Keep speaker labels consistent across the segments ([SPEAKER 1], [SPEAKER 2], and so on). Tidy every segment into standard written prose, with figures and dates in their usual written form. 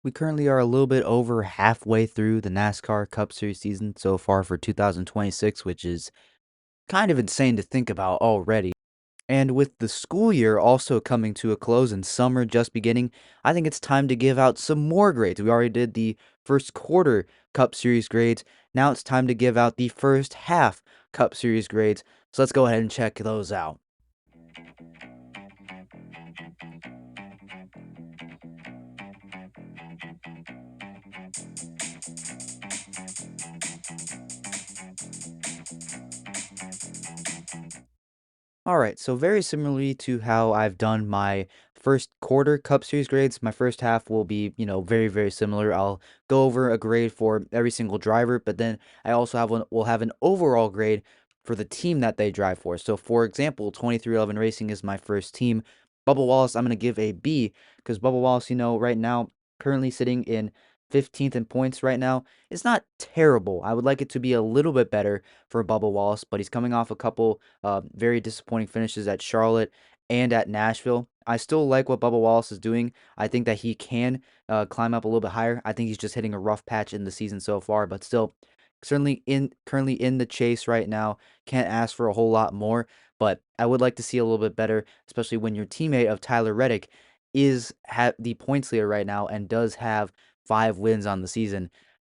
[SPEAKER 1] We currently are a little bit over halfway through the NASCAR Cup Series season so far for 2026, which is kind of insane to think about already. And with the school year also coming to a close and summer just beginning, I think it's time to give out some more grades. We already did the first quarter Cup Series grades. Now it's time to give out the first half Cup Series grades. So let's go ahead and check those out. All right, so very similarly to how I've done my first quarter Cup Series grades, my first half will be, very, very similar. I'll go over a grade for every single driver, but then I also will have an overall grade for the team that they drive for. So, for example, 2311 Racing is my first team. Bubba Wallace, I'm going to give a B because Bubba Wallace, right now currently sitting in 15th in points right now. It's not terrible. I would like it to be a little bit better for Bubba Wallace, but he's coming off a couple very disappointing finishes at Charlotte and at Nashville. I still like what Bubba Wallace is doing. I think that he can climb up a little bit higher. I think he's just hitting a rough patch in the season so far, but still certainly currently in the chase right now. Can't ask for a whole lot more, but I would like to see a little bit better, especially when your teammate of Tyler Reddick is the points leader right now and does have 5 wins on the season.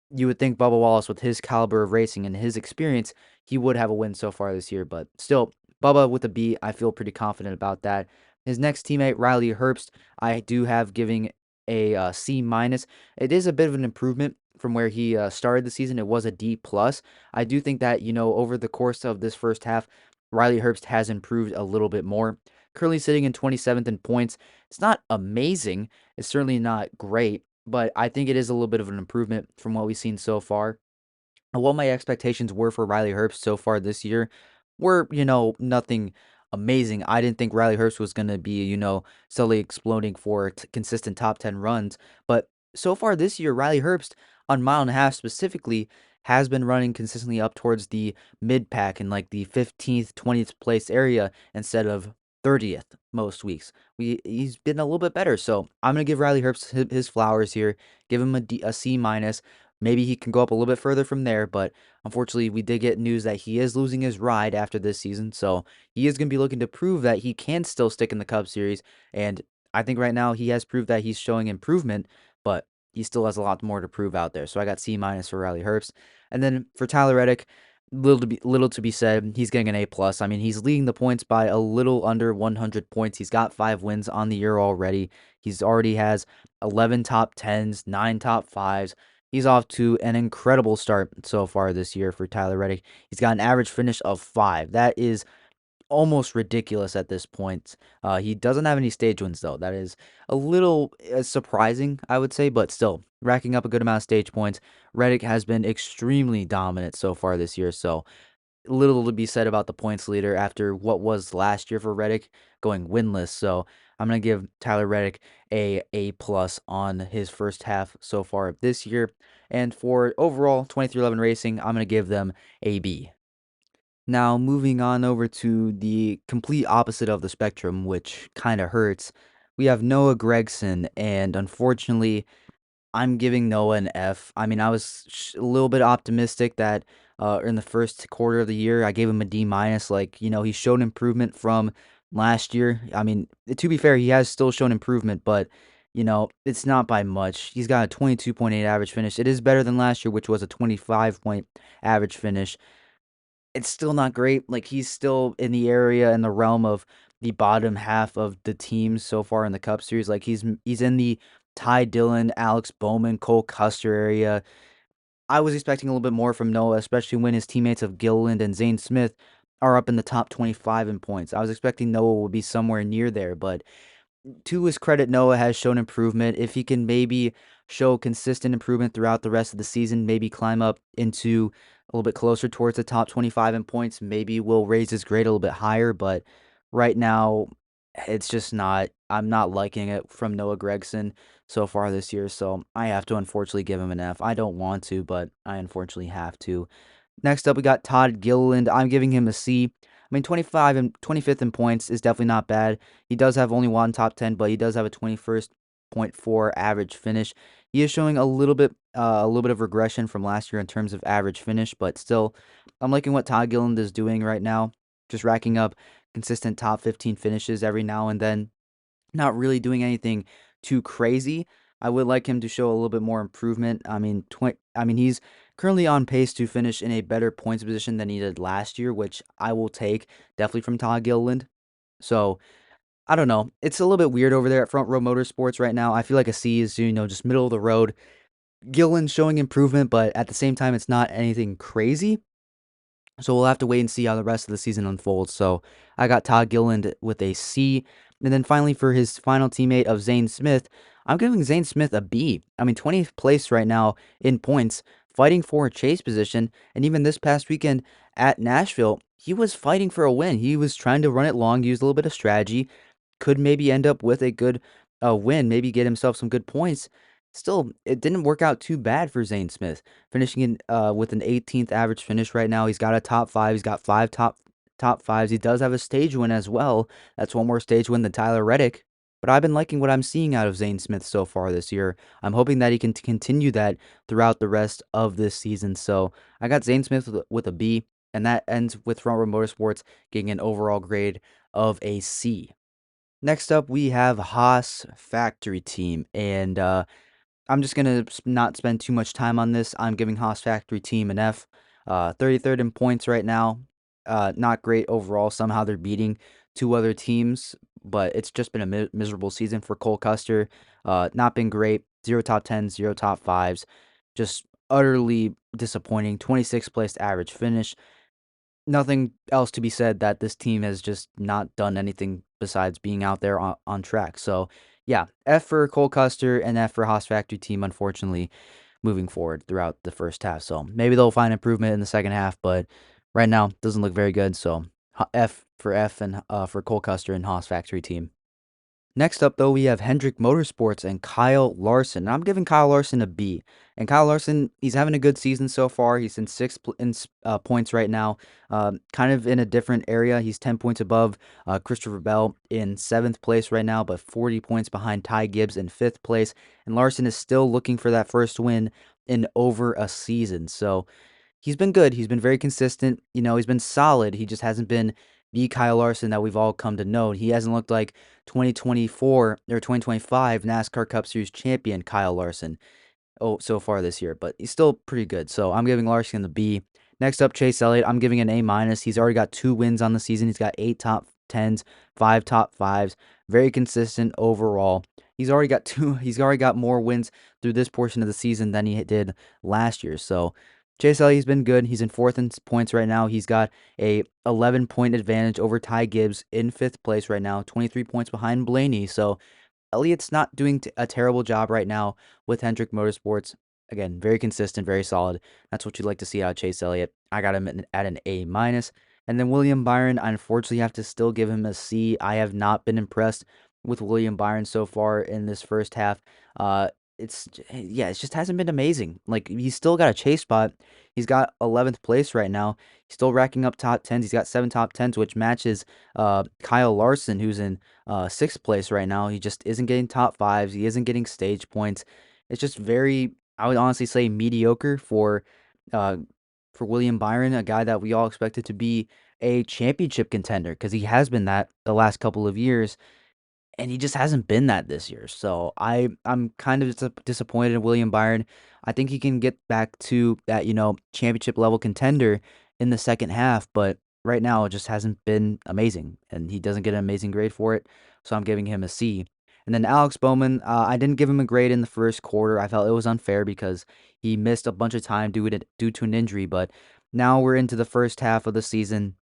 [SPEAKER 1] You would think Bubba Wallace, with his caliber of racing and his experience, he would have a win so far this year. But still, Bubba with a B, I feel pretty confident about that. His next teammate, Riley Herbst, I do have giving a C minus. It is a bit of an improvement from where he started the season. It was a D plus. I do think that over the course of this first half, Riley Herbst has improved a little bit more. Currently sitting in 27th in points. It's not amazing. It's certainly not great, but I think it is a little bit of an improvement from what we've seen so far. And what my expectations were for Riley Herbst so far this year were, nothing amazing. I didn't think Riley Herbst was going to be, suddenly exploding for consistent top 10 runs. But so far this year, Riley Herbst on mile and a half specifically has been running consistently up towards the mid pack in like the 15th, 20th place area instead of 30th most weeks. He's been a little bit better. So I'm going to give Riley Herbst his flowers here, give him a C minus. Maybe he can go up a little bit further from there, but unfortunately, we did get news that he is losing his ride after this season, so he is going to be looking to prove that he can still stick in the Cup Series, and I think right now he has proved that he's showing improvement, but he still has a lot more to prove out there. So I got C minus for Riley Herbst, and then for Tyler Reddick, little to be said. He's getting an A plus. I mean, he's leading the points by a little under 100 points. He's got 5 wins on the year already. He's already has 11 top tens, 9 top 5s. He's off to an incredible start so far this year for Tyler Reddick. He's got an average finish of 5. That is almost ridiculous at this point. He doesn't have any stage wins, though. That is a little surprising, I would say, but still, racking up a good amount of stage points. Reddick has been extremely dominant so far this year, so little to be said about the points leader after what was last year for Reddick going winless. So I'm gonna give Tyler Reddick a plus on his first half so far of this year. And for overall 2311 Racing, I'm gonna give them a B. Now moving on over to the complete opposite of the spectrum, which kind of hurts. We have Noah Gregson, and unfortunately, I'm giving Noah an F. I mean, I was a little bit optimistic that in the first quarter of the year, I gave him a D minus. Like, he showed improvement from last year. I mean, to be fair, he has still shown improvement, but it's not by much. He's got a 22.8 average finish. It is better than last year, which was a 25-point average finish. It's still not great. Like, he's still in the area, in the realm of the bottom half of the teams so far in the Cup Series. Like, he's in the Ty Dillon, Alex Bowman, Cole Custer area. I was expecting a little bit more from Noah, especially when his teammates of Gilliland and Zane Smith are up in the top 25 in points. I was expecting Noah would be somewhere near there, but to his credit, Noah has shown improvement. If he can maybe show consistent improvement throughout the rest of the season, maybe climb up into a little bit closer towards the top 25 in points, maybe we'll raise his grade a little bit higher. But right now, it's just not, I'm not liking it from Noah Gregson so far this year. So I have to unfortunately give him an F. I don't want to, but I unfortunately have to. Next up, we got Todd Gilliland. I'm giving him a C. I mean, 25 and 25th in points is definitely not bad. He does have only one top 10, but he does have a 21st 26.4 average finish. He is showing a little bit of regression from last year in terms of average finish, but still, I'm liking what Todd Gilliland is doing right now. Just racking up consistent top 15 finishes every now and then, not really doing anything too crazy. I would like him to show a little bit more improvement. I mean he's currently on pace to finish in a better points position than he did last year, which I will take definitely from Todd Gilliland. So, I don't know. It's a little bit weird over there at Front Row Motorsports right now. I feel like a C is, just middle of the road. Gilliland showing improvement, but at the same time it's not anything crazy. So we'll have to wait and see how the rest of the season unfolds. So I got Todd Gilliland with a C. And then finally, for his final teammate of Zane Smith, I'm giving Zane Smith a B. I mean, 20th place right now in points, fighting for a chase position. And even this past weekend at Nashville, he was fighting for a win. He was trying to run it long, use a little bit of strategy, could maybe end up with a good win, maybe get himself some good points. Still, it didn't work out too bad for Zane Smith, finishing in with an 18th average finish right now. He's got a top five. He's got five top fives. He does have a stage win as well. That's one more stage win than Tyler Reddick. But I've been liking what I'm seeing out of Zane Smith so far this year. I'm hoping that he can continue that throughout the rest of this season. So I got Zane Smith with a B, and that ends with Front Row Motorsports getting an overall grade of a C. Next up, we have Haas Factory Team, and I'm just gonna not spend too much time on this. I'm giving Haas Factory Team an F. 33rd in points right now. Not great overall. Somehow they're beating two other teams, but it's just been a miserable season for Cole Custer. Not been great. Zero top tens, zero top fives. Just utterly disappointing. 26th place average finish. Nothing else to be said that this team has just not done anything besides being out there on track. So, yeah, F for Cole Custer and F for Haas Factory Team, unfortunately, moving forward throughout the first half. So maybe they'll find improvement in the second half, but right now doesn't look very good. So F and for Cole Custer and Haas Factory Team. Next up, though, we have Hendrick Motorsports and Kyle Larson. I'm giving Kyle Larson a B. And Kyle Larson, he's having a good season so far. He's in points right now, kind of in a different area. He's 10 points above Christopher Bell in 7th place right now, but 40 points behind Ty Gibbs in 5th place. And Larson is still looking for that first win in over a season. So he's been good. He's been very consistent. He's been solid. He just hasn't been the Kyle Larson that we've all come to know. He hasn't looked like 2024 or 2025 NASCAR Cup Series champion Kyle Larson so far this year, but he's still pretty good. So I'm giving Larson the B. Next up, Chase Elliott. I'm giving an A minus. He's already got 2 wins on the season. He's got 8 top tens, 5 top fives. Very consistent overall. He's already got two. He's already got more wins through this portion of the season than he did last year. So Chase Elliott's been good. He's in 4th in points right now. He's got a 11-point advantage over Ty Gibbs in 5th place right now, 23 points behind Blaney. So Elliott's not doing a terrible job right now with Hendrick Motorsports. Again, very consistent, very solid. That's what you'd like to see out of Chase Elliott. I got him at an A minus. And then William Byron, I unfortunately have to still give him a C. I have not been impressed with William Byron so far in this first half. It just hasn't been amazing. Like, he's still got a chase spot. He's got 11th place right now. He's still racking up top tens. He's got 7 top tens, which matches Kyle Larson, who's in 6th place right now. He just isn't getting top fives. He isn't getting stage points. It's just very, I would honestly say, mediocre uh, for William Byron, a guy that we all expected to be a championship contender, because he has been that the last couple of years, and he just hasn't been that this year. So I'm kind of disappointed in William Byron. I think he can get back to that, championship level contender in the second half, but right now it just hasn't been amazing, and he doesn't get an amazing grade for it. So I'm giving him a C. And then Alex Bowman, I didn't give him a grade in the first quarter. I felt it was unfair because he missed a bunch of time due to an injury, but now we're into the first half of the season.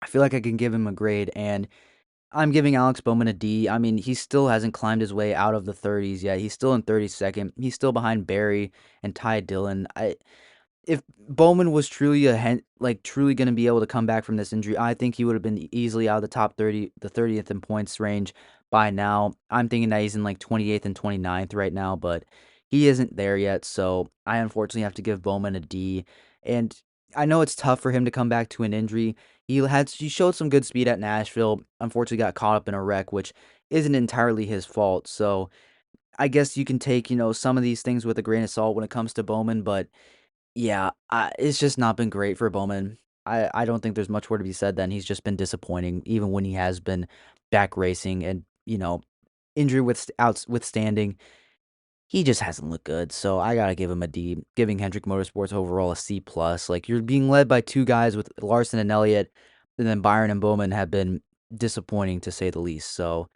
[SPEAKER 1] I feel like I can give him a grade, and I'm giving Alex Bowman a D. I mean, he still hasn't climbed his way out of the 30s yet. He's still in 32nd. He's still behind Barry and Ty Dillon. If Bowman was truly truly going to be able to come back from this injury, I think he would have been easily out of the top 30, the 30th in points range by now. I'm thinking that he's in like 28th and 29th right now, but he isn't there yet. So I unfortunately have to give Bowman a D. And I know it's tough for him to come back to an injury. He showed some good speed at Nashville. Unfortunately, got caught up in a wreck, which isn't entirely his fault. So I guess you can take, some of these things with a grain of salt when it comes to Bowman, but yeah, it's just not been great for Bowman. I don't think there's much more to be said then. He's just been disappointing, even when he has been back racing and, injury withstanding. He just hasn't looked good, so I gotta give him a D. Giving Hendrick Motorsports overall a C plus. Like you're being led by two guys with Larson and Elliott, and then Byron and Bowman have been disappointing to say the least. So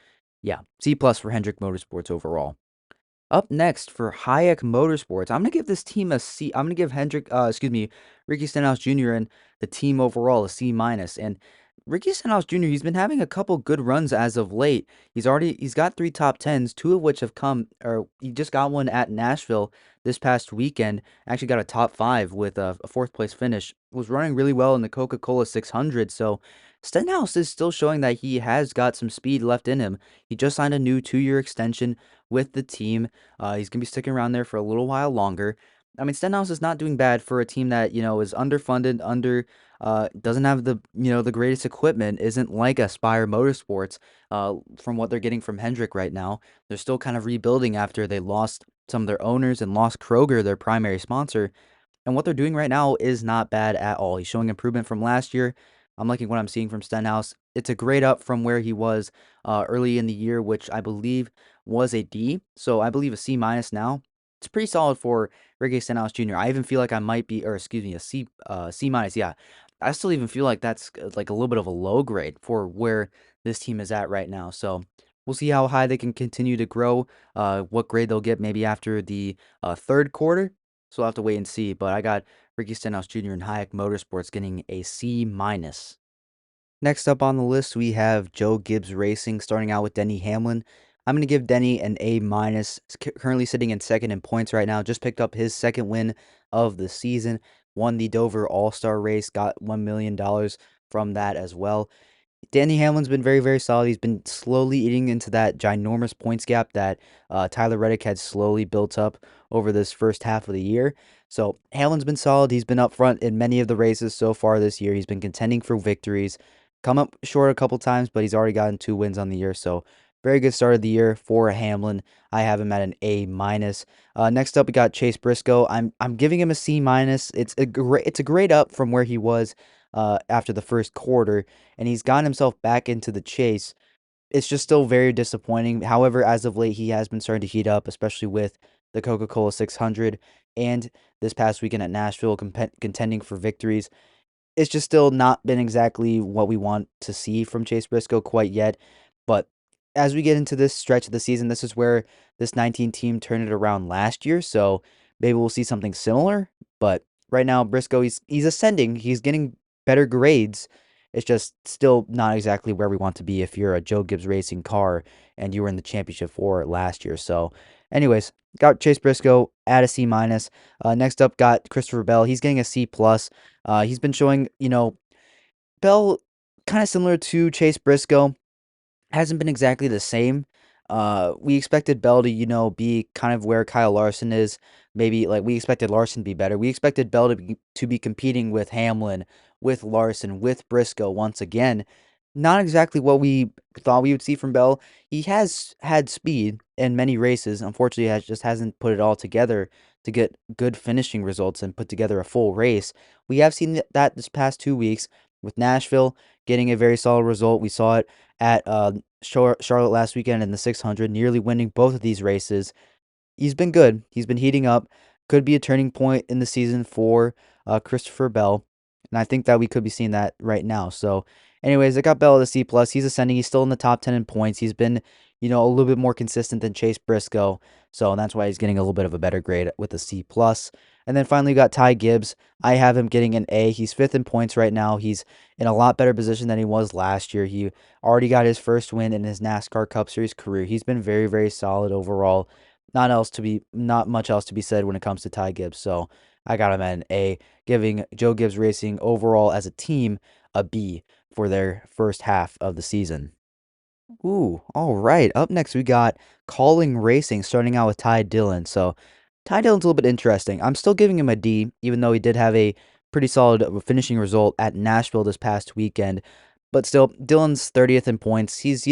[SPEAKER 1] yeah, C plus for Hendrick Motorsports overall. Up next for Hayek Motorsports, I'm gonna give this team a C. I'm gonna give Ricky Stenhouse Jr. and the team overall a C minus. And Ricky Stenhouse Jr. He's been having a couple good runs as of late. He's got three top tens, two of which have come, or he just got one at Nashville this past weekend. Actually got a top five with a fourth place finish. Was running really well in the Coca-Cola 600. So Stenhouse is still showing that he has got some speed left in him. He just signed a new 2-year extension with the team. He's going to be sticking around there for a little while longer. I mean, Stenhouse is not doing bad for a team that, is underfunded, doesn't have the greatest equipment, isn't like Aspire Motorsports, from what they're getting from Hendrick right now. They're still kind of rebuilding after they lost some of their owners and lost Kroger, their primary sponsor. And what they're doing right now is not bad at all. He's showing improvement from last year. I'm liking what I'm seeing from Stenhouse. It's a grade up from where he was early in the year, which I believe was a D. So I believe a C minus now. It's pretty solid for Ricky Stenhouse Jr. I even feel like I might be, or excuse me, a C minus. Yeah, I still even feel like that's like a little bit of a low grade for where this team is at right now. So we'll see how high they can continue to grow. What grade they'll get maybe after the third quarter. So we'll have to wait and see. But I got Ricky Stenhouse Jr. and Hayek Motorsports getting a C minus. Next up on the list, we have Joe Gibbs Racing, starting out with Denny Hamlin. I'm going to give Denny an A minus. Currently sitting in second in points right now. Just picked up his second win of the season. Won the Dover All Star race. Got $1 million from that as well. Danny Hamlin's been very, very solid. He's been slowly eating into that ginormous points gap that Tyler Reddick had slowly built up over this first half of the year. So Hamlin's been solid. He's been up front in many of the races so far this year. He's been contending for victories. Come up short a couple times, but he's already gotten 2 wins on the year. So very good start of the year for Hamlin. I have him at an A minus. Next up, we got Chase Briscoe. I'm giving him a C minus. It's a grade up from where he was after the first quarter, and he's gotten himself back into the chase. It's just still very disappointing. However, as of late, he has been starting to heat up, especially with the Coca-Cola 600 and this past weekend at Nashville, contending for victories. It's just still not been exactly what we want to see from Chase Briscoe quite yet. But as we get into this stretch of the season, this is where this 19 team turned it around last year. So maybe we'll see something similar. But right now, Briscoe, he's ascending. He's getting better grades. It's just still not exactly where we want to be if you're a Joe Gibbs Racing car and you were in the championship for it last year. So, anyways, got Chase Briscoe at a C minus. Next up, got Christopher Bell. He's getting a C plus. He's been showing, Bell kind of similar to Chase Briscoe, hasn't been exactly the same. We expected Bell to, be kind of where Kyle Larson is. Maybe like we expected Larson to be better. We expected Bell to be competing with Hamlin, with Larson, with Briscoe once again. Not exactly what we thought we would see from Bell. He has had speed in many races. Unfortunately, just hasn't put it all together to get good finishing results and put together a full race. We have seen that this past 2 weeks with Nashville getting a very solid result. We saw it at Charlotte last weekend in the 600, nearly winning both of these races. He's been good. He's been heating up. Could be a turning point in the season for Christopher Bell, and I think that we could be seeing that right now. So, anyways, I got Bell at a C plus. He's ascending. He's still in the top 10 in points. He's been, a little bit more consistent than Chase Briscoe, so that's why he's getting a little bit of a better grade with a C plus. And then finally, we got Ty Gibbs. I have him getting an A. He's fifth in points right now. He's in a lot better position than he was last year. He already got his first win in his NASCAR Cup Series career. He's been very, very solid overall. Not much else to be said when it comes to Ty Gibbs. So I got him at an A, giving Joe Gibbs Racing overall as a team a B for their first half of the season. Ooh, all right. Up next, we got Calling Racing, starting out with Ty Dillon. So Ty Dillon's a little bit interesting. I'm still giving him a D, even though he did have a pretty solid finishing result at Nashville this past weekend. But still, Dillon's 30th in points. He's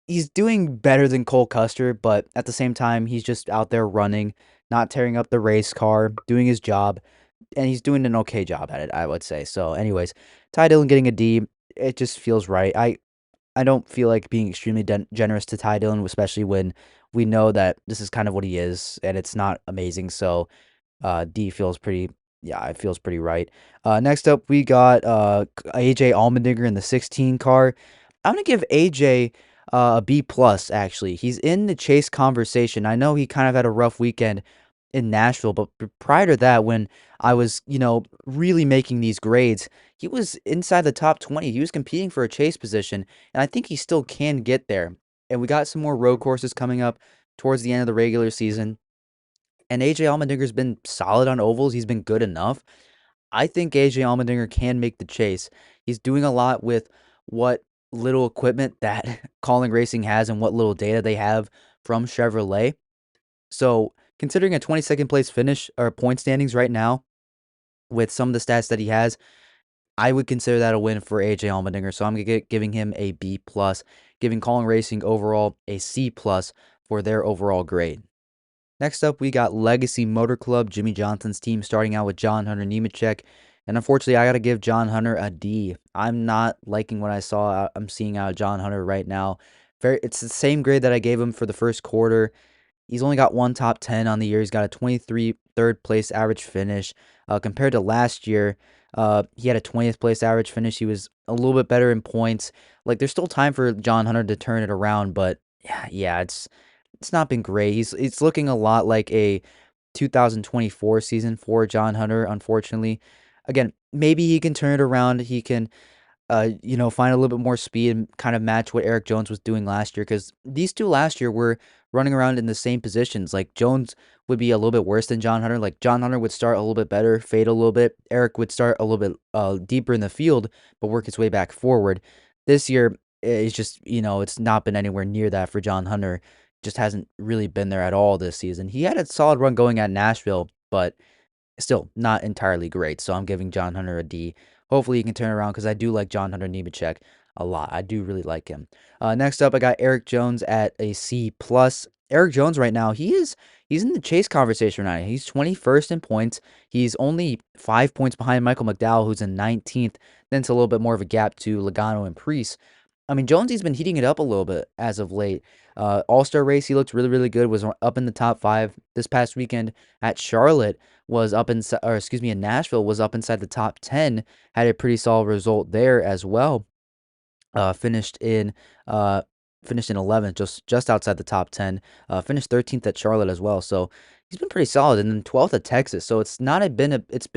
[SPEAKER 1] he's doing better than Cole Custer, but at the same time, he's just out there running, not tearing up the race car, doing his job, and he's doing an okay job at it, I would say. So, anyways, Ty Dillon getting a D, it just feels right. I don't feel like being extremely generous to Ty Dillon, especially when we know that this is kind of what he is, and it's not amazing. So, D feels pretty. Yeah, it feels pretty right. Next up, we got AJ Allmendinger in the 16 car. I'm gonna give AJ a B plus. Actually, he's in the chase conversation. I know he kind of had a rough weekend in Nashville, but prior to that, when I was really making these grades, he was inside the top 20. He was competing for a chase position, and I think he still can get there. And we got some more road courses coming up towards the end of the regular season. And AJ Allmendinger's been solid on ovals. He's been good enough. I think AJ Allmendinger can make the chase. He's doing a lot with what little equipment that Calling Racing has and what little data they have from Chevrolet. So, considering a 22nd place finish or point standings right now with some of the stats that he has, I would consider that a win for AJ Allmendinger. So, I'm giving him a B plus, giving Calling Racing overall a C plus for their overall grade. Next up, we got Legacy Motor Club, Jimmy Johnson's team, starting out with John Hunter Nemechek. And unfortunately, I got to give John Hunter a D. I'm not liking what I'm seeing out of John Hunter right now. It's the same grade that I gave him for the first quarter. He's only got one top 10 on the year. He's got a 23 third place average finish. Compared to last year, he had a 20th place average finish. He was a little bit better in points. Like, there's still time for John Hunter to turn it around, but yeah, it's not been great. It's looking a lot like a 2024 season for John Hunter, unfortunately. Again, maybe he can turn it around. He can find a little bit more speed and kind of match what Eric Jones was doing last year, because these two last year were running around in the same positions. Like, Jones would be a little bit worse than John Hunter. Like, John Hunter would start a little bit better, fade a little bit. Eric would start a little bit deeper in the field, but work his way back forward. This year, it's just, it's not been anywhere near that for John Hunter. Just hasn't really been there at all this season. He had a solid run going at Nashville, but still not entirely great. So I'm giving John Hunter a D. Hopefully he can turn around, because I do like John Hunter Nemechek a lot. I do really like him. Next up, I got Eric Jones at a C plus. Eric Jones right now, he's in the chase conversation right now. He's 21st in points. He's only 5 points behind Michael McDowell, who's in 19th. Then it's a little bit more of a gap to Logano and Priest. I mean, Jonesy's been heating it up a little bit as of late. All-Star race, he looked really, really good, was up in the top 5. This past weekend at Charlotte was up in, or excuse me, in Nashville was up inside the top 10, had a pretty solid result there as well. Uh, finished in uh finished in 11th, just outside the top 10. Finished 13th at Charlotte as well. So he's been pretty solid, and then 12th at Texas. So it's been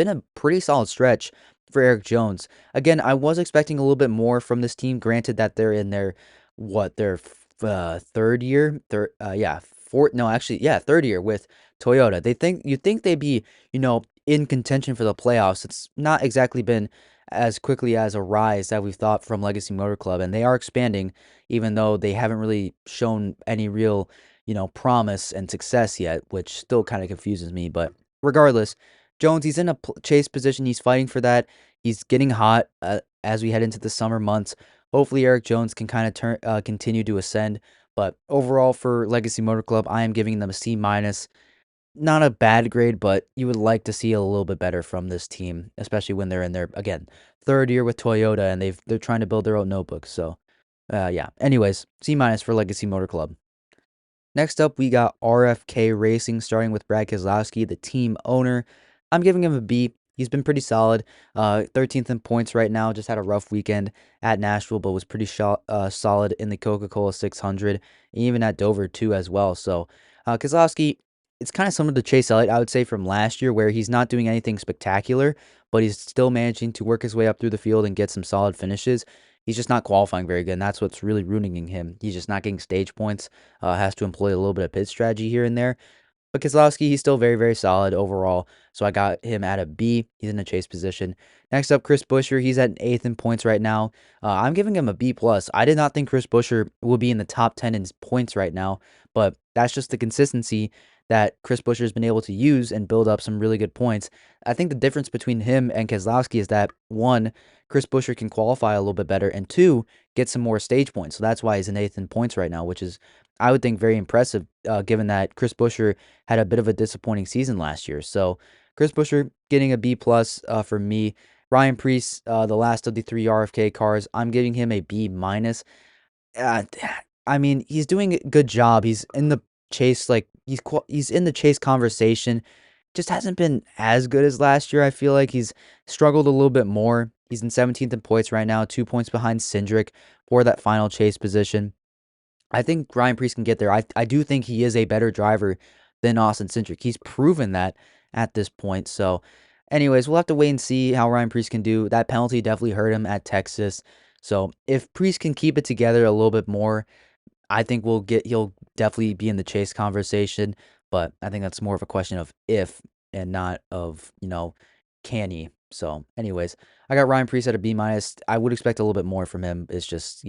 [SPEAKER 1] a pretty solid stretch for Eric Jones. Again, I was expecting a little bit more from this team. Granted that they're in their third year, fourth, no, actually, yeah, third year with Toyota. You'd think they'd be, in contention for the playoffs. It's not exactly been as quickly as a rise that we've thought from Legacy Motor Club, and they are expanding, even though they haven't really shown any real, promise and success yet, which still kind of confuses me. But regardless, Jones, he's in a chase position. He's fighting for that. He's getting hot as we head into the summer months. Hopefully, Eric Jones can kind of continue to ascend. But overall, for Legacy Motor Club, I am giving them a C minus. Not a bad grade, but you would like to see a little bit better from this team, especially when they're in their, again, third year with Toyota, and they're trying to build their own notebooks. So, yeah. Anyways, C minus for Legacy Motor Club. Next up, we got RFK Racing, starting with Brad Keselowski, the team owner. I'm giving him a B. He's been pretty solid. 13th in points right now. Just had a rough weekend at Nashville, but was pretty solid in the Coca-Cola 600, even at Dover too as well. So Keselowski, it's kind of similar to Chase Elliott, I would say, from last year, where he's not doing anything spectacular, but he's still managing to work his way up through the field and get some solid finishes. He's just not qualifying very good, and that's what's really ruining him. He's just not getting stage points. Has to employ a little bit of pit strategy here and there. But Keselowski, he's still very, very solid overall. So I got him at a B. He's in a chase position. Next up, Chris Buescher. He's at 8th in points right now. I'm giving him a B plus. I did not think Chris Buescher will be in the top 10 in points right now, but that's just the consistency that Chris Buescher has been able to use and build up some really good points. I think the difference between him and Keselowski is that one, Chris Buescher can qualify a little bit better, and two, get some more stage points. So that's why he's in 8th in points right now, which is, I would think, very impressive, given that Chris Buescher had a bit of a disappointing season last year. So Chris Buescher getting a B plus for me. Ryan Preece, the last of the three RFK cars, I'm giving him a B minus. Uh, I mean, he's doing a good job. He's in the chase, like he's in the chase conversation. Just hasn't been as good as last year. I feel like he's struggled a little bit more. He's in 17th in points right now, 2 points behind Cindric for that final chase position. I think Ryan Preece can get there. I do think he is a better driver than Austin Cindric. He's proven that at this point. So, anyways, we'll have to wait and see how Ryan Preece can do. That penalty definitely hurt him at Texas. So, if Preece can keep it together a little bit more, I think he'll definitely be in the chase conversation, but I think that's more of a question of if and not of, can he? So, anyways, I got Ryan Preece at a B minus. I would expect a little bit more from him. It's just,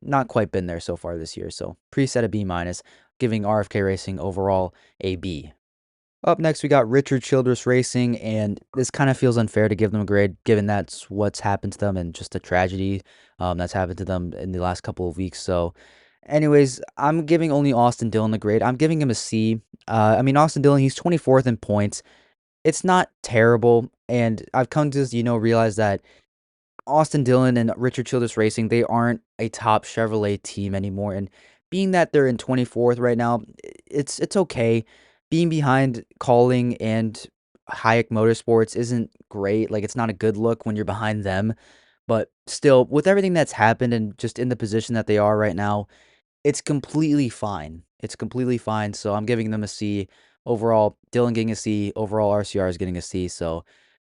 [SPEAKER 1] not quite been there so far this year. So, Preece at a B minus, giving RFK Racing overall a B. Up next, we got Richard Childress Racing, and this kind of feels unfair to give them a grade, given that's what's happened to them and just the tragedy that's happened to them in the last couple of weeks. So, anyways, I'm giving only Austin Dillon the grade. I'm giving him a C. I mean, Austin Dillon, he's 24th in points. It's not terrible, and I've come to, realize that Austin Dillon and Richard Childress Racing, they aren't a top Chevrolet team anymore. And being that they're in 24th right now, it's okay. Being behind Calling and Hayek Motorsports isn't great. Like, it's not a good look when you're behind them. But still, with everything that's happened and just in the position that they are right now, it's completely fine. It's completely fine. So I'm giving them a C. Overall, Dillon getting a C. Overall, RCR is getting a C. So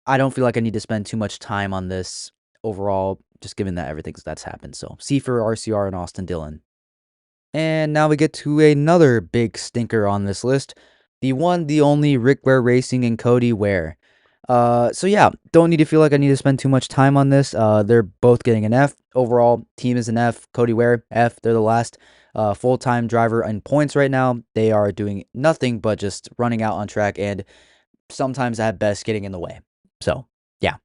[SPEAKER 1] I don't feel like I need to spend too much time on this overall, just given that everything that's happened. So C for RCR and Austin Dillon. And now we get to another big stinker on this list. The one, the only Rick Ware Racing and Cody Ware. So yeah, don't need to feel like I need to spend too much time on this. They're both getting an F. Overall, team is an F. Cody Ware, F. They're the last full-time driver in points right now. They are doing nothing but just running out on track and sometimes at best getting in the way. So yeah,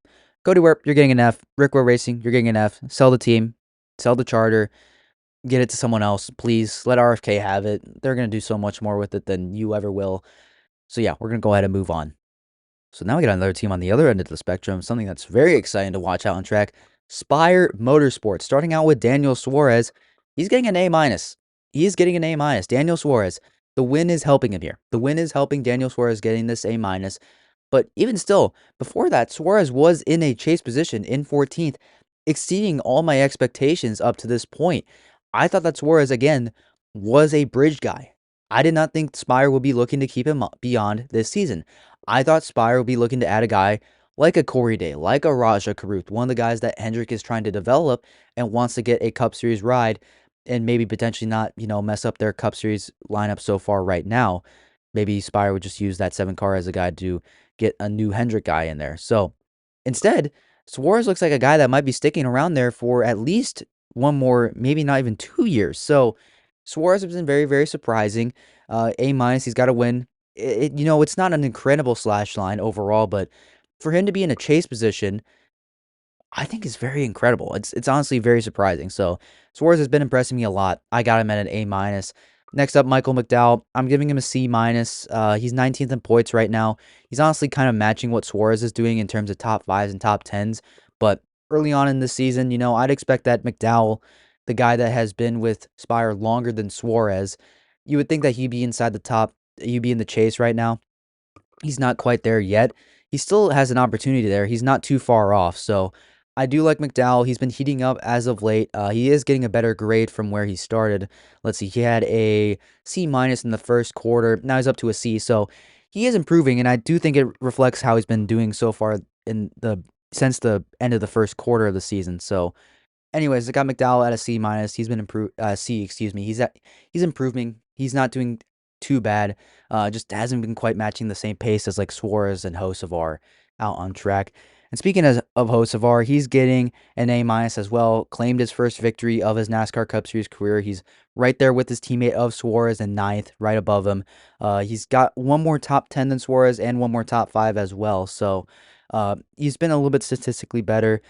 [SPEAKER 1] Cody Ware, you're getting an F. Rick Ware Racing, you're getting an F. Sell the team, sell the charter, get it to someone else, please. Let RFK have it. They're gonna do so much more with it than you ever will. So yeah, we're gonna go ahead and move on. So now we got another team on the other end of the spectrum, something that's very exciting to watch out on track. Spire Motorsports, starting out with Daniel Suarez. He's getting an A minus. He is getting an A minus. Daniel Suarez, the win is helping him here. The win is helping Daniel Suarez getting this A minus. But even still, before that, Suarez was in a chase position in 14th, exceeding all my expectations up to this point. I thought that Suarez, again, was a bridge guy. I did not think Spire would be looking to keep him beyond this season. I thought Spire would be looking to add a guy like a Corey Day, like a Raja Karuth, one of the guys that Hendrick is trying to develop and wants to get a Cup Series ride and maybe potentially not, mess up their Cup Series lineup so far right now. Maybe Spire would just use that 7 car as a guy to get a new Hendrick guy in there. So instead, Suarez looks like a guy that might be sticking around there for at least one more, maybe not even 2 years. So Suarez has been very, very surprising. A minus, he's got to win. It's not an incredible slash line overall, but for him to be in a chase position, I think is very incredible. It's honestly very surprising. So Suarez has been impressing me a lot. I got him at an A minus. Next up, Michael McDowell. I'm giving him a C minus. He's 19th in points right now. He's honestly kind of matching what Suarez is doing in terms of top fives and top tens. But early on in the season, I'd expect that McDowell, the guy that has been with Spire longer than Suarez, you would think that he'd be inside the top. He'd be in the chase right now. He's not quite there yet. He still has an opportunity there. He's not too far off. So I do like McDowell. He's been heating up as of late. He is getting a better grade from where he started. Let's see. He had a C minus in the first quarter. Now he's up to a C. So he is improving, and I do think it reflects how he's been doing so far since the end of the first quarter of the season. So, anyways, I got McDowell at a C minus. He's been C, excuse me. He's improving. He's not doing too bad. Just hasn't been quite matching the same pace as like Suarez and Hocevar out on track. And speaking of Hocevar, he's getting an A minus as well. Claimed his first victory of his NASCAR Cup Series career. He's right there with his teammate of Suarez in ninth, right above him. He's got one more top 10 than Suarez and one more top 5 as well. So he's been a little bit statistically better.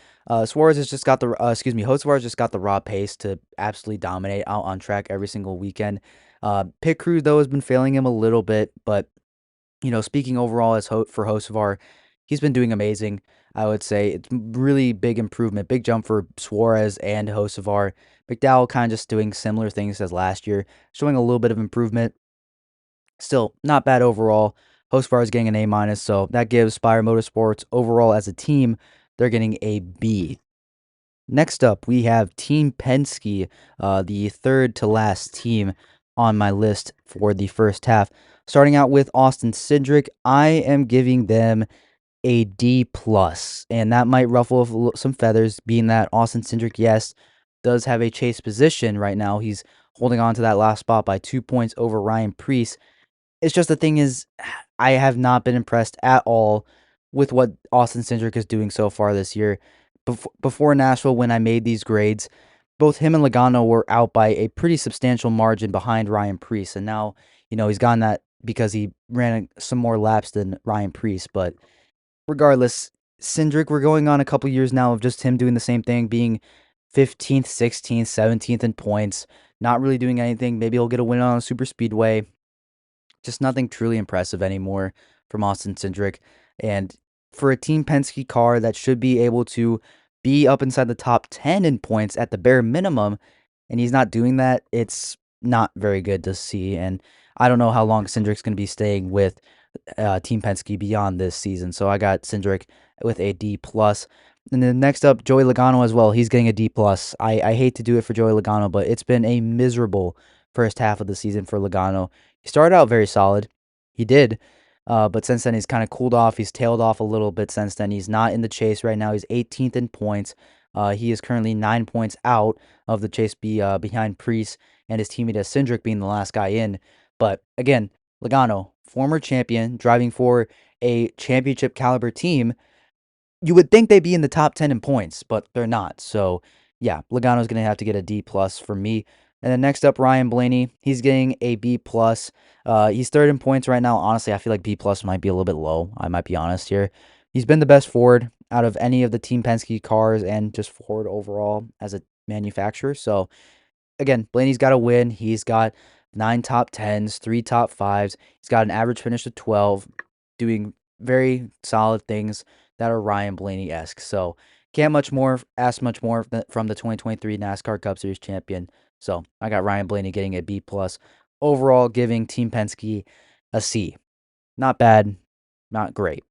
[SPEAKER 1] Suarez has just got the Hocevar has just got the raw pace to absolutely dominate out on track every single weekend. Pit crew though has been failing him a little bit, but speaking overall for Hocevar, he's been doing amazing. I would say it's really big improvement, big jump for Suarez and Hocevar. McDowell kind of just doing similar things as last year, showing a little bit of improvement. Still, not bad overall. Hocevar is getting an A minus, so that gives Spire Motorsports overall as a team, they're getting a B. Next up, we have Team Penske, the third to last team on my list for the first half. Starting out with Austin Cindric, I am giving them a D plus, and that might ruffle some feathers, being that Austin Cindric, yes, does have a chase position right now. He's holding on to that last spot by 2 points over Ryan Preece. It's just the thing is, I have not been impressed at all with what Austin Cindric is doing so far this year. Before Nashville, when I made these grades, both him and Logano were out by a pretty substantial margin behind Ryan Preece, and now he's gotten that because he ran some more laps than Ryan Preece. But regardless, Cindric, we're going on a couple years now of just him doing the same thing, being 15th, 16th, 17th in points, not really doing anything. Maybe he'll get a win on a super speedway. Just nothing truly impressive anymore from Austin Cindric. And for a Team Penske car that should be able to be up inside the top 10 in points at the bare minimum, and he's not doing that, it's not very good to see. And I don't know how long Cindric's going to be staying with Team Penske beyond this season. So I got Cindric with a D plus. And then next up, Joey Logano as well. He's getting a D plus. I hate to do it for Joey Logano, but it's been a miserable first half of the season for Logano. He started out very solid. He did. But since then, he's kind of cooled off. He's tailed off a little bit since then. He's not in the chase right now. He's 18th in points. He is currently 9 points out of the chase behind Preece and his teammate Cindric being the last guy in. But again, Logano, former champion, driving for a championship caliber team, you would think they'd be in the top 10 in points, but they're not. So, yeah, Logano's going to have to get a D plus for me. And then next up, Ryan Blaney. He's getting a B plus. He's third in points right now. Honestly, I feel like B plus might be a little bit low. I might be honest here. He's been the best Ford out of any of the Team Penske cars and just Ford overall as a manufacturer. So, again, Blaney's got a win. He's got 9 top 10s, 3 top 5s. He's got an average finish of 12, doing very solid things that are Ryan Blaney-esque. So can't ask much more from the 2023 NASCAR Cup Series champion. So I got Ryan Blaney getting a B plus. Overall, giving Team Penske a C. Not bad, not great.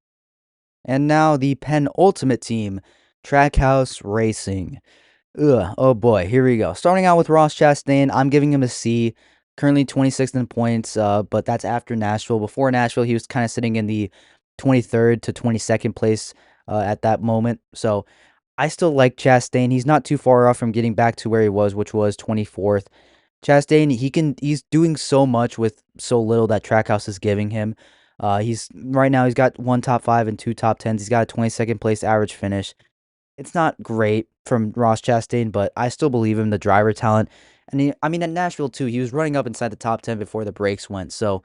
[SPEAKER 1] And now the penultimate team, Trackhouse Racing. Ugh, oh boy, here we go. Starting out with Ross Chastain, I'm giving him a C. Currently 26th in points, but that's after Nashville. Before Nashville, he was kind of sitting in the 23rd to 22nd place at that moment. So I still like Chastain. He's not too far off from getting back to where he was, which was 24th. Chastain, he's doing so much with so little that Trackhouse is giving him. He's right now he's got 1 top 5 and 2 top 10s. He's got a 22nd place average finish. It's not great from Ross Chastain, but I still believe him, the driver talent. And I mean, at Nashville, too, he was running up inside the top 10 before the brakes went. So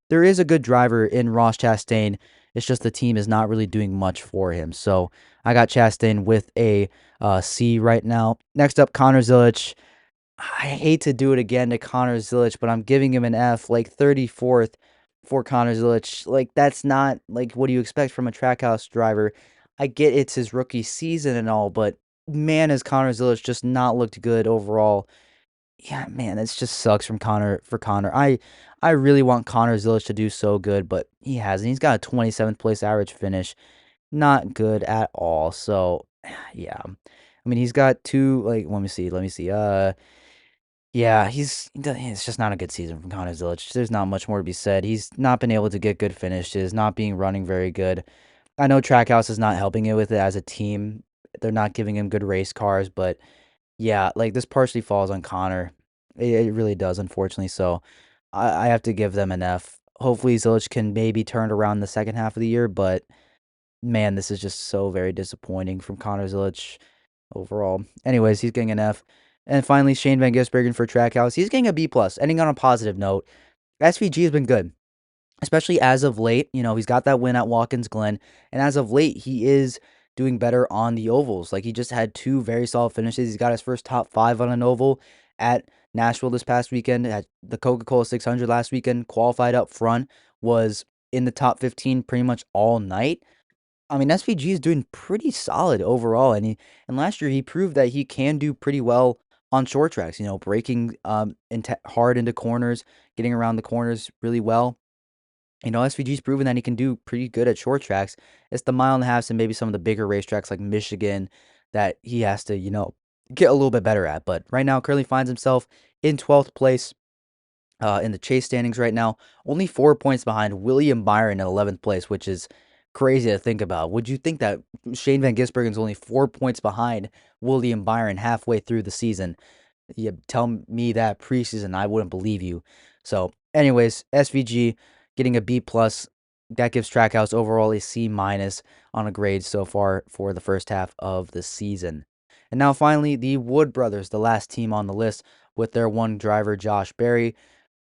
[SPEAKER 1] there is a good driver in Ross Chastain. It's just the team is not really doing much for him. So I got Chastain with a C right now. Next up, Connor Zilic. I hate to do it again to Connor Zilic, but I'm giving him an F, like 34th for Connor Zilic. Like, that's not, like, what do you expect from a Trackhouse driver? I get it's his rookie season and all, but man, has Connor Zilic just not looked good overall. Yeah, man, it just sucks for Connor. I really want Connor Zilic to do so good, but he hasn't. He's got a 27th place average finish. Not good at all. So, yeah. I mean, he's got two, like, let me see. Yeah, it's just not a good season from Connor Zilic. There's not much more to be said. He's not been able to get good finishes, not being running very good. I know Trackhouse is not helping it with it as a team. They're not giving him good race cars, but yeah, like this partially falls on Connor. It really does, unfortunately. So I have to give them an F. Hopefully, Zilich can maybe turn around the second half of the year, but man, this is just so very disappointing from Connor Zilich overall. Anyways, he's getting an F. And finally, Shane Van Gisbergen for Trackhouse. He's getting a B plus. Ending on a positive note. SVG has been good, especially as of late. He's got that win at Watkins Glen, and as of late, he is doing better on the ovals. Like, he just had two very solid finishes. He's got his first top five on an oval at Nashville this past weekend, at the Coca-Cola 600 last weekend, qualified up front, was in the top 15 pretty much all night. I mean, SVG is doing pretty solid overall, and last year he proved that he can do pretty well on short tracks. Breaking hard into corners, getting around the corners really well. SVG's proven that he can do pretty good at short tracks. It's the mile and a half and maybe some of the bigger racetracks like Michigan that he has to, get a little bit better at. But right now, currently finds himself in 12th place in the chase standings right now, only 4 points behind William Byron in 11th place, which is crazy to think about. Would you think that Shane Van Gisbergen is only 4 points behind William Byron halfway through the season? You tell me that preseason, I wouldn't believe you. So, anyways, SVG getting a B plus. That gives Trackhouse overall a C minus on a grade so far for the first half of the season. And now finally, the Wood brothers, the last team on the list with their one driver, Josh Berry.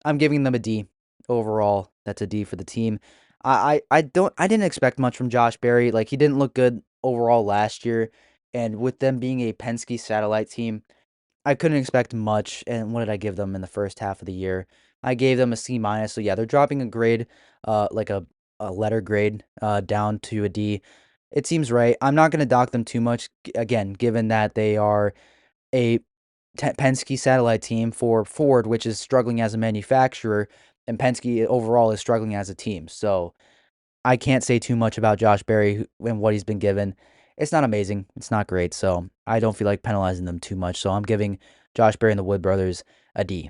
[SPEAKER 1] I'm giving them a D overall. That's a D for the team. I didn't expect much from Josh Berry. Like, he didn't look good overall last year, and with them being a Penske satellite team, I couldn't expect much. And what did I give them in the first half of the year? I gave them a C minus. So yeah, they're dropping a grade, like a letter grade, down to a D. It seems right. I'm not gonna dock them too much. Again, given that they are a Penske satellite team for Ford, which is struggling as a manufacturer, and Penske overall is struggling as a team. So I can't say too much about Josh Berry and what he's been given. It's not amazing. It's not great. So I don't feel like penalizing them too much. So I'm giving Josh Berry and the Wood brothers a D.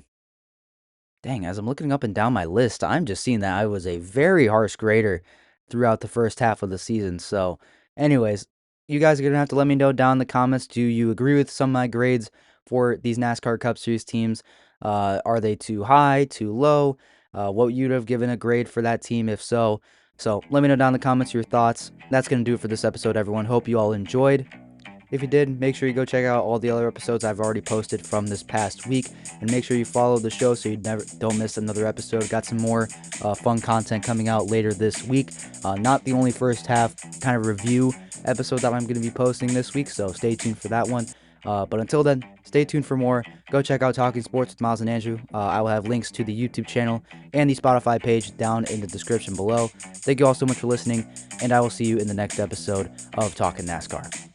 [SPEAKER 1] Dang, as I'm looking up and down my list, I'm just seeing that I was a very harsh grader throughout the first half of the season. So, anyways, you guys are going to have to let me know down in the comments. Do you agree with some of my grades for these NASCAR Cup Series teams? Are they too high, too low? What you'd have given a grade for that team if so. So, let me know down in the comments your thoughts. That's going to do it for this episode, everyone. Hope you all enjoyed. If you did, make sure you go check out all the other episodes I've already posted from this past week, and make sure you follow the show so you don't miss another episode. Got some more fun content coming out later this week. Not the only first half kind of review episode that I'm going to be posting this week, so stay tuned for that one. But until then, stay tuned for more. Go check out Talking Sports with Miles and Andrew. I will have links to the YouTube channel and the Spotify page down in the description below. Thank you all so much for listening, and I will see you in the next episode of Talkin NASCAR.